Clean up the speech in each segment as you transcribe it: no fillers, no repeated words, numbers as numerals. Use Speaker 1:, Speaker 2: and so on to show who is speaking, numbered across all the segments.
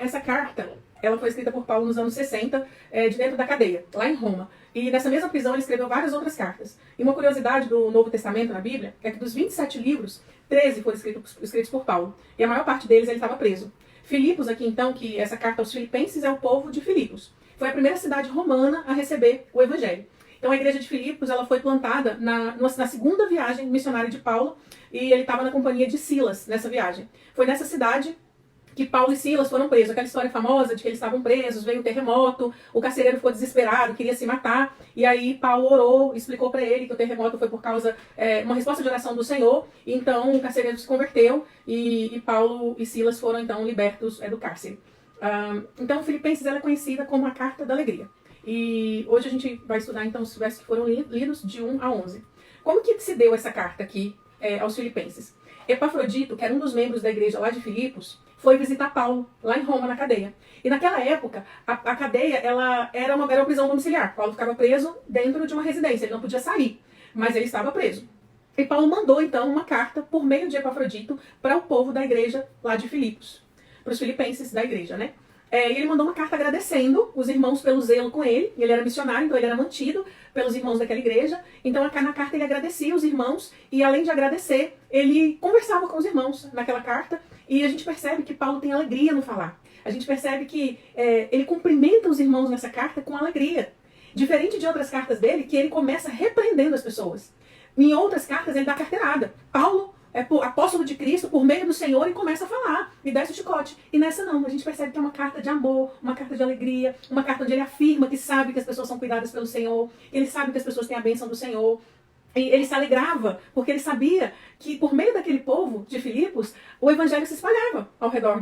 Speaker 1: essa carta, ela foi escrita por Paulo nos anos 60, de dentro da cadeia, lá em Roma. E nessa mesma prisão ele escreveu várias outras cartas. E uma curiosidade do Novo Testamento na Bíblia é que dos 27 livros, 13 foram escritos por Paulo. E a maior parte deles ele estava preso. Filipos aqui então, que essa carta aos Filipenses é o povo de Filipos. Foi a primeira cidade romana a receber o Evangelho. Então a igreja de Filipos ela foi plantada na segunda viagem missionária de Paulo, e ele estava na companhia de Silas nessa viagem. Foi nessa cidade que Paulo e Silas foram presos. Aquela história famosa de que eles estavam presos, veio um terremoto, o carcereiro ficou desesperado, queria se matar, e aí Paulo orou, explicou para ele que o terremoto foi por causa, uma resposta de oração do Senhor, e então o carcereiro se converteu, e Paulo e Silas foram então libertos do cárcere. Então Filipenses ela é conhecida como a Carta da Alegria. E hoje a gente vai estudar então os versos que foram lidos de 1 a 11. Como que se deu essa carta aqui aos Filipenses? Epafrodito, que era um dos membros da igreja lá de Filipos, foi visitar Paulo, lá em Roma, na cadeia. E naquela época, a cadeia ela era uma prisão domiciliar. Paulo ficava preso dentro de uma residência, ele não podia sair, mas ele estava preso. E Paulo mandou, então, uma carta, por meio de Epafrodito, para o povo da igreja lá de Filipos, para os filipenses da igreja, né? E ele mandou uma carta agradecendo os irmãos pelo zelo com ele. Ele era missionário, então ele era mantido pelos irmãos daquela igreja. Então na carta ele agradecia os irmãos e, além de agradecer, ele conversava com os irmãos naquela carta. E a gente percebe que Paulo tem alegria no falar. A gente percebe que ele cumprimenta os irmãos nessa carta com alegria. Diferente de outras cartas dele, que ele começa repreendendo as pessoas. Em outras cartas ele dá carteirada. Paulo apóstolo de Cristo, por meio do Senhor, e começa a falar, e desce o chicote. E nessa não, a gente percebe que é uma carta de amor, uma carta de alegria, uma carta onde ele afirma que sabe que as pessoas são cuidadas pelo Senhor, ele sabe que as pessoas têm a bênção do Senhor. E ele se alegrava, porque ele sabia que por meio daquele povo de Filipos, o evangelho se espalhava ao redor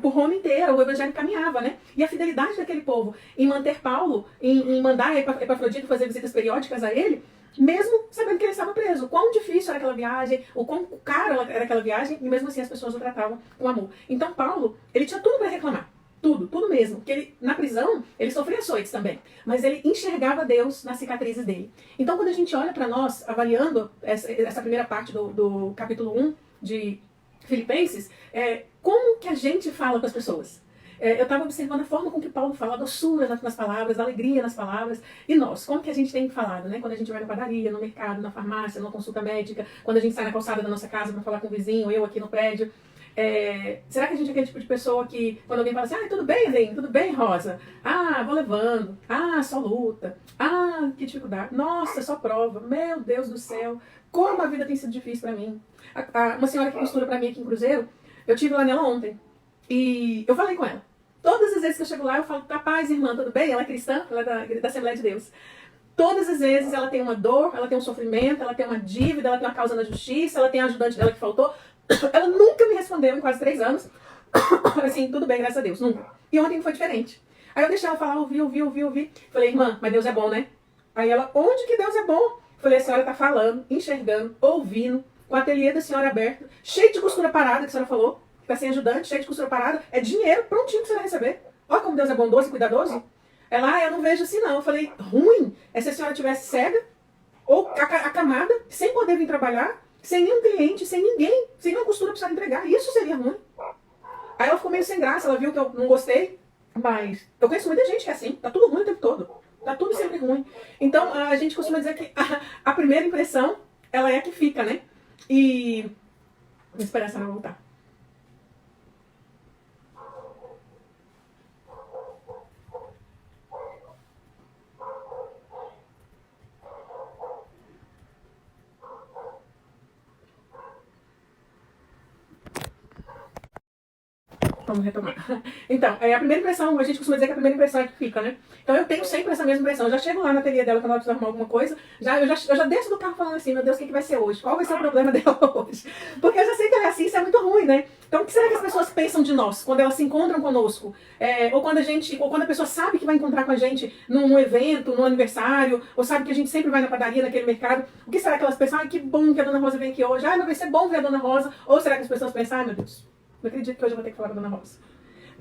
Speaker 1: por Roma inteira, o evangelho caminhava, né? E a fidelidade daquele povo em manter Paulo, em mandar Epafrodito fazer visitas periódicas a ele, mesmo sabendo que ele estava preso. Quão difícil era aquela viagem, o quão caro era aquela viagem, e mesmo assim as pessoas o tratavam com amor. Então Paulo, ele tinha tudo para reclamar. Tudo mesmo. Porque ele, na prisão, ele sofria açoites também. Mas ele enxergava Deus nas cicatrizes dele. Então quando a gente olha para nós, avaliando essa primeira parte do capítulo 1 de Filipenses, como que a gente fala com as pessoas? Eu estava observando a forma com que Paulo fala, a doçura nas palavras, a alegria nas palavras. E nós, como que a gente tem falado, né? Quando a gente vai na padaria, no mercado, na farmácia, numa consulta médica, quando a gente sai na calçada da nossa casa para falar com o vizinho, eu aqui no prédio. Será que a gente é aquele tipo de pessoa que, quando alguém fala assim, tudo bem, Zen? Tudo bem, Rosa? Vou levando. Só luta. Que dificuldade. Nossa, só prova. Meu Deus do céu. Como a vida tem sido difícil para mim. Uma senhora que costura para mim aqui em Cruzeiro, eu tive lá nela ontem. E eu falei com ela. Todas as vezes que eu chego lá, eu falo, paz, irmã, tudo bem? Ela é cristã, ela é da Assembleia de Deus. Todas as vezes ela tem uma dor, ela tem um sofrimento, ela tem uma dívida, ela tem uma causa na justiça, ela tem a ajudante dela que faltou. Ela nunca me respondeu em quase 3 anos. Assim, tudo bem, graças a Deus, nunca. E ontem foi diferente. Aí eu deixei ela falar, ouvi. Falei, irmã, mas Deus é bom, né? Aí ela, onde que Deus é bom? Falei, a senhora tá falando, enxergando, ouvindo, com o ateliê da senhora aberto, cheio de costura parada, que a senhora falou. Tá sem ajudante, cheio de costura parada, é dinheiro prontinho que você vai receber. Olha como Deus é bondoso e cuidadoso. Ela, eu não vejo assim não. Eu falei, ruim é se a senhora tivesse cega, ou acamada, sem poder vir trabalhar, sem nenhum cliente, sem ninguém, sem nenhuma costura pra precisar entregar. Isso seria ruim. Aí ela ficou meio sem graça, ela viu que eu não gostei, mas eu conheço muita gente que é assim, tá tudo ruim o tempo todo. Tá tudo sempre ruim. Então a gente costuma dizer que a primeira impressão, ela é a que fica, né? E vou esperar essa voltar. Vamos retomar. Então, a primeira impressão, a gente costuma dizer que a primeira impressão é que fica, né? Então eu tenho sempre essa mesma impressão. Eu já chego lá na ateliê dela quando ela precisa arrumar alguma coisa, eu já desço do carro falando assim, meu Deus, o que vai ser hoje? Qual vai ser o problema dela hoje? Porque eu já sei que ela é assim, isso é muito ruim, né? Então o que será que as pessoas pensam de nós quando elas se encontram conosco? Ou quando a pessoa sabe que vai encontrar com a gente num evento, num aniversário, ou sabe que a gente sempre vai na padaria, naquele mercado. O que será que elas pensam? Que bom que a Dona Rosa vem aqui hoje. Mas vai ser bom ver a Dona Rosa. Ou será que as pessoas pensam, meu Deus, não acredito que hoje eu vou ter que falar com a Dona Rosa.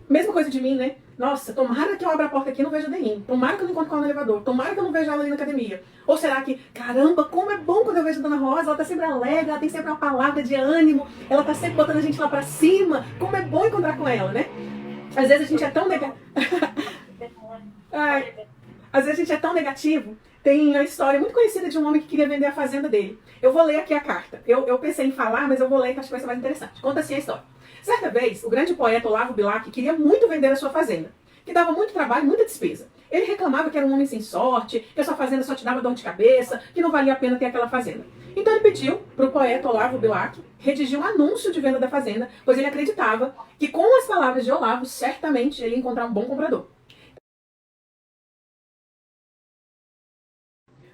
Speaker 1: Mesma coisa de mim, né? Nossa, tomara que eu abra a porta aqui e não veja a Deim. Tomara que eu não encontre com ela no elevador. Tomara que eu não veja ela ali na academia. Ou será que, caramba, como é bom quando eu vejo a Dona Rosa. Ela tá sempre alegre, ela tem sempre uma palavra de ânimo. Ela tá sempre botando a gente lá pra cima. Como é bom encontrar com ela, né? Às vezes a gente é tão Às vezes a gente é tão negativo. Tem a história muito conhecida de um homem que queria vender a fazenda dele. Eu vou ler aqui a carta. Eu pensei em falar, mas eu vou ler que acho que vai ser mais interessante. Conta assim a história. Certa vez, o grande poeta Olavo Bilac queria muito vender a sua fazenda, que dava muito trabalho e muita despesa. Ele reclamava que era um homem sem sorte, que a sua fazenda só te dava dor de cabeça, que não valia a pena ter aquela fazenda. Então ele pediu para o poeta Olavo Bilac redigir um anúncio de venda da fazenda, pois ele acreditava que com as palavras de Olavo, certamente ele ia encontrar um bom comprador.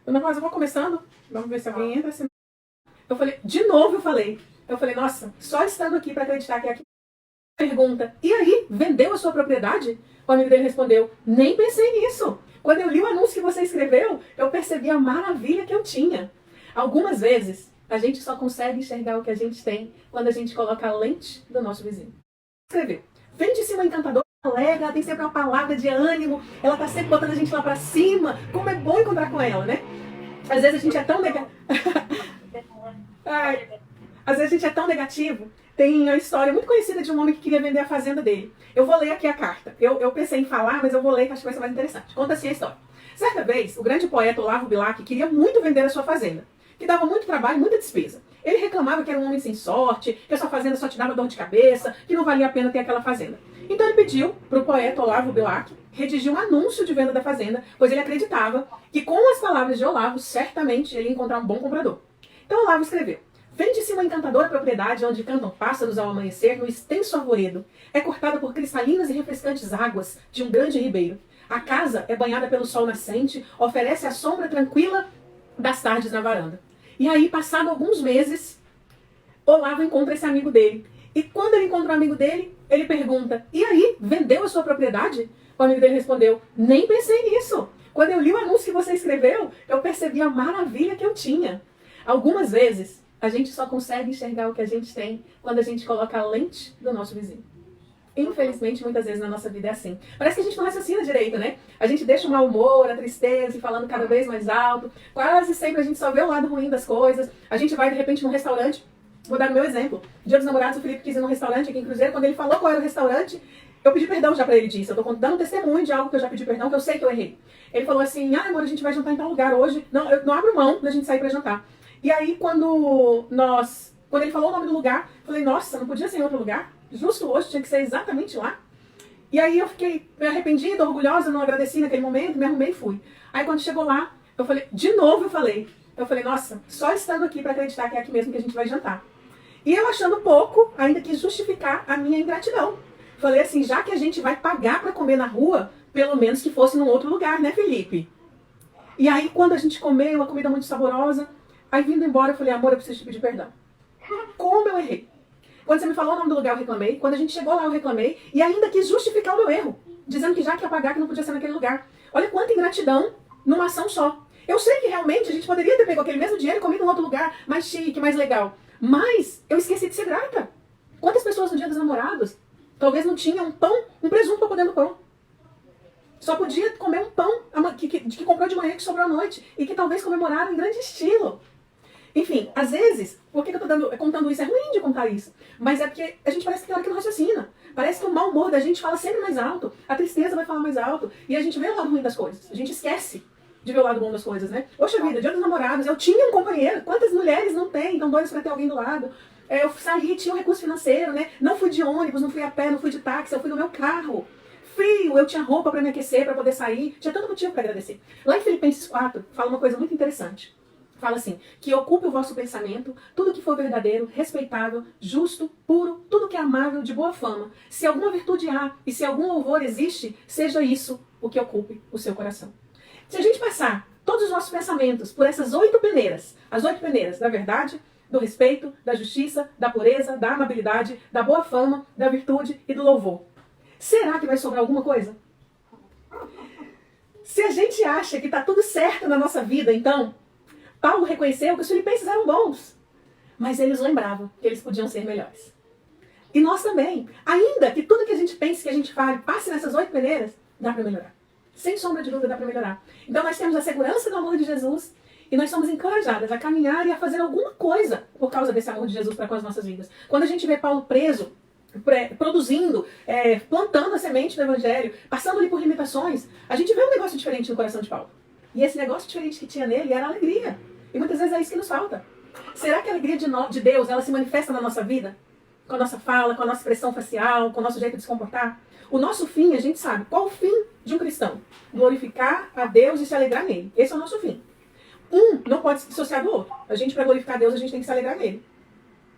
Speaker 1: Dona Rosa, eu vou começando, vamos ver se alguém entra. Eu falei, de novo eu falei, nossa, só estando aqui para acreditar que é aqui. Pergunta, e aí, vendeu a sua propriedade? O amigo dele respondeu, nem pensei nisso. Quando eu li o anúncio que você escreveu, eu percebi a maravilha que eu tinha. Algumas vezes, a gente só consegue enxergar o que a gente tem quando a gente coloca a lente do nosso vizinho. Escreveu, vende-se uma encantadora alegre, ela tem sempre uma palavra de ânimo, ela tá sempre botando a gente lá pra cima. Como é bom encontrar com ela, né? Às vezes a gente é tão Às vezes a gente é tão negativo. Tem a história muito conhecida de um homem que queria vender a fazenda dele. Eu vou ler aqui a carta. Eu pensei em falar, mas eu vou ler que acho que vai ser mais interessante. Conta assim a história. Certa vez, o grande poeta Olavo Bilac queria muito vender a sua fazenda, que dava muito trabalho e muita despesa. Ele reclamava que era um homem sem sorte, que a sua fazenda só te dava dor de cabeça, que não valia a pena ter aquela fazenda. Então ele pediu para o poeta Olavo Bilac redigir um anúncio de venda da fazenda, pois ele acreditava que com as palavras de Olavo, certamente ele ia encontrar um bom comprador. Então Olavo escreveu, vende-se uma encantadora propriedade onde cantam pássaros ao amanhecer no extenso arvoredo. É cortada por cristalinas e refrescantes águas de um grande ribeiro. A casa é banhada pelo sol nascente, oferece a sombra tranquila das tardes na varanda. E aí, passado alguns meses, Olavo encontra esse amigo dele. E quando ele encontra o amigo dele, ele pergunta, e aí, vendeu a sua propriedade? O amigo dele respondeu, nem pensei nisso. Quando eu li o anúncio que você escreveu, eu percebi a maravilha que eu tinha. Algumas vezes, a gente só consegue enxergar o que a gente tem quando a gente coloca a lente do nosso vizinho. Infelizmente, muitas vezes na nossa vida é assim. Parece que a gente não raciocina direito, né? A gente deixa o mau humor, a tristeza e falando cada vez mais alto. Quase sempre a gente só vê o lado ruim das coisas. A gente vai, de repente, num restaurante. Vou dar o meu exemplo. Dia dos Namorados, o Felipe quis ir num restaurante aqui em Cruzeiro. Quando ele falou qual era o restaurante, eu pedi perdão já pra ele disso. Eu tô dando testemunho de algo que eu já pedi perdão, que eu sei que eu errei. Ele falou assim, amor, a gente vai jantar em tal lugar hoje. Não, eu não abro mão da gente sair pra jantar. E aí, quando ele falou o nome do lugar, eu falei, nossa, não podia ser em outro lugar? Justo hoje, tinha que ser exatamente lá. E aí eu fiquei arrependida, orgulhosa, não agradeci naquele momento, me arrumei e fui. Aí quando chegou lá, eu falei, de novo eu falei, nossa, só estando aqui para acreditar que é aqui mesmo que a gente vai jantar. E eu achando pouco, ainda quis justificar a minha ingratidão. Falei assim, já que a gente vai pagar para comer na rua, pelo menos que fosse num outro lugar, né, Felipe? E aí quando a gente comeu, uma comida muito saborosa, aí vindo embora eu falei, amor, eu preciso te pedir perdão. Como eu errei? Quando você me falou o nome do lugar, eu reclamei. Quando a gente chegou lá, eu reclamei. E ainda quis justificar o meu erro, dizendo que já que ia pagar, que não podia ser naquele lugar. Olha quanta ingratidão numa ação só. Eu sei que realmente a gente poderia ter pego aquele mesmo dinheiro e comido em outro lugar, mais chique, mais legal. Mas eu esqueci de ser grata. Quantas pessoas no Dia dos Namorados talvez não tinham um pão, um presunto para poder no pão? Só podia comer um pão que comprou de manhã, que sobrou à noite. E que talvez comemoraram em grande estilo. Enfim, às vezes, por que eu tô contando isso? É ruim de contar isso. Mas é porque a gente parece que tem hora que não raciocina. Parece que o mau humor da gente fala sempre mais alto. A tristeza vai falar mais alto. E a gente vê o lado ruim das coisas. A gente esquece de ver o lado bom das coisas, né? Poxa vida, Dia dos Namorados, eu tinha um companheiro. Quantas mulheres não têm? Estão doidas pra ter alguém do lado. Eu saí, tinha um recurso financeiro, né? Não fui de ônibus, não fui a pé, não fui de táxi. Eu fui no meu carro. Frio, eu tinha roupa pra me aquecer, pra poder sair. Tinha tanto motivo pra agradecer. Lá em Filipenses 4, fala uma coisa muito interessante. Fala assim, que ocupe o vosso pensamento, tudo que for verdadeiro, respeitável, justo, puro, tudo que é amável, de boa fama. Se alguma virtude há e se algum louvor existe, seja isso o que ocupe o seu coração. Se a gente passar todos os nossos pensamentos por essas 8 peneiras, as 8 peneiras da verdade, do respeito, da justiça, da pureza, da amabilidade, da boa fama, da virtude e do louvor, será que vai sobrar alguma coisa? Se a gente acha que está tudo certo na nossa vida, então, Paulo reconheceu que os filipenses eram bons, mas eles lembravam que eles podiam ser melhores. E nós também. Ainda que tudo que a gente pense, que a gente fale, passe nessas 8 peneiras, dá para melhorar. Sem sombra de dúvida, dá para melhorar. Então nós temos a segurança do amor de Jesus e nós somos encorajadas a caminhar e a fazer alguma coisa por causa desse amor de Jesus para com as nossas vidas. Quando a gente vê Paulo preso produzindo, plantando a semente do evangelho, passando ali por limitações, a gente vê um negócio diferente no coração de Paulo. E esse negócio diferente que tinha nele era a alegria. E muitas vezes é isso que nos falta. Será que a alegria de Deus, ela se manifesta na nossa vida? Com a nossa fala, com a nossa expressão facial, com o nosso jeito de se comportar? O nosso fim, a gente sabe. Qual o fim de um cristão? Glorificar a Deus e se alegrar nele. Esse é o nosso fim. Um não pode se dissociar do outro. A gente, para glorificar a Deus, a gente tem que se alegrar nele.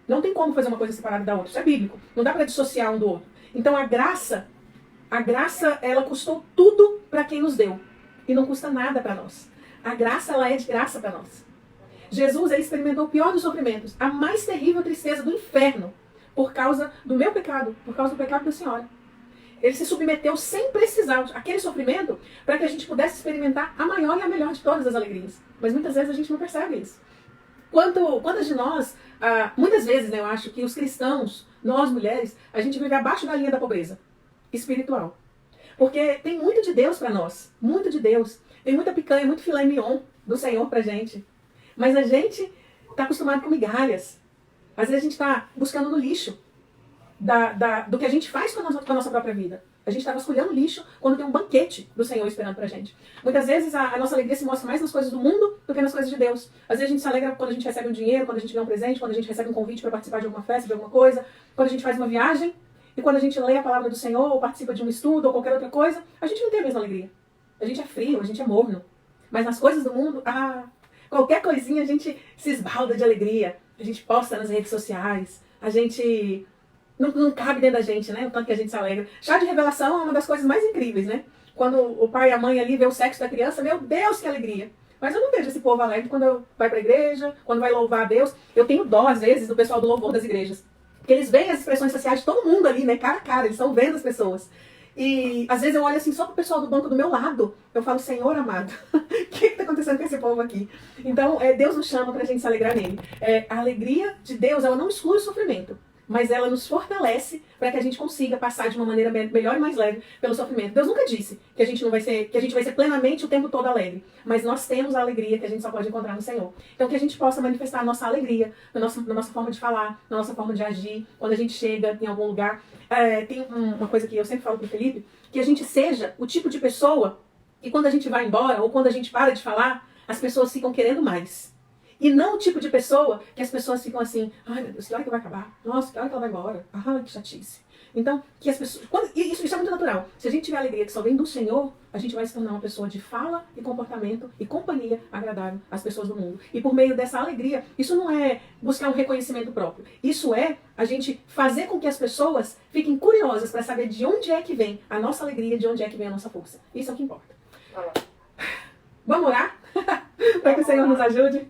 Speaker 1: Não tem como fazer uma coisa separada da outra. Isso é bíblico. Não dá para dissociar um do outro. Então a graça, ela custou tudo para quem nos deu. E não custa nada para nós. A graça, ela é de graça para nós. Jesus, ele experimentou o pior dos sofrimentos, a mais terrível tristeza do inferno, por causa do meu pecado, por causa do pecado da senhora. Ele se submeteu sem precisar aquele sofrimento para que a gente pudesse experimentar a maior e a melhor de todas as alegrias. Mas muitas vezes a gente não percebe isso. Quantas de nós, muitas vezes, né, eu acho que os cristãos, nós mulheres, a gente vive abaixo da linha da pobreza espiritual. Porque tem muito de Deus para nós, muito de Deus. Tem muita picanha, muito filé mignon do Senhor pra gente. Mas a gente está acostumado com migalhas. Às vezes a gente está buscando no lixo do que a gente faz com a nossa própria vida. A gente está vasculhando lixo quando tem um banquete do Senhor esperando pra gente. Muitas vezes a nossa alegria se mostra mais nas coisas do mundo do que nas coisas de Deus. Às vezes a gente se alegra quando a gente recebe um dinheiro, quando a gente ganha um presente, quando a gente recebe um convite para participar de alguma festa, de alguma coisa, quando a gente faz uma viagem e quando a gente lê a palavra do Senhor ou participa de um estudo ou qualquer outra coisa, a gente não tem a mesma alegria. A gente é frio, a gente é morno. Mas nas coisas do mundo, qualquer coisinha a gente se esbalda de alegria. A gente posta nas redes sociais. A gente... Não cabe dentro da gente, né? O tanto que a gente se alegra. Chá de revelação é uma das coisas mais incríveis, né? Quando o pai e a mãe ali vê o sexo da criança, meu Deus, que alegria. Mas eu não vejo esse povo alegre quando vai pra igreja, quando vai louvar a Deus. Eu tenho dó, às vezes, do pessoal do louvor das igrejas. Porque eles veem as expressões faciais de todo mundo ali, né? Cara a cara, eles estão vendo as pessoas. E às vezes eu olho assim só pro pessoal do banco do meu lado. Eu falo, Senhor amado, o que está acontecendo com esse povo aqui? Então, Deus nos chama pra gente se alegrar nele. A alegria de Deus, ela não exclui o sofrimento, mas ela nos fortalece para que a gente consiga passar de uma maneira melhor e mais leve pelo sofrimento. Deus nunca disse que a gente vai ser plenamente o tempo todo alegre, mas nós temos a alegria que a gente só pode encontrar no Senhor. Então que a gente possa manifestar a nossa alegria na nossa forma de falar, na nossa forma de agir, quando a gente chega em algum lugar. Tem uma coisa que eu sempre falo pro Felipe, que a gente seja o tipo de pessoa que quando a gente vai embora ou quando a gente para de falar, as pessoas ficam querendo mais. E não o tipo de pessoa que as pessoas ficam assim, ai meu Deus, que hora que vai acabar? Nossa, que hora que ela vai embora? Ai, que chatice. Então, que as pessoas... Isso é muito natural. Se a gente tiver alegria que só vem do Senhor, a gente vai se tornar uma pessoa de fala e comportamento e companhia agradável às pessoas do mundo. E por meio dessa alegria, isso não é buscar um reconhecimento próprio. Isso é a gente fazer com que as pessoas fiquem curiosas para saber de onde é que vem a nossa alegria, de onde é que vem a nossa força. Isso é o que importa. Vamos orar? Para que o Senhor nos ajude?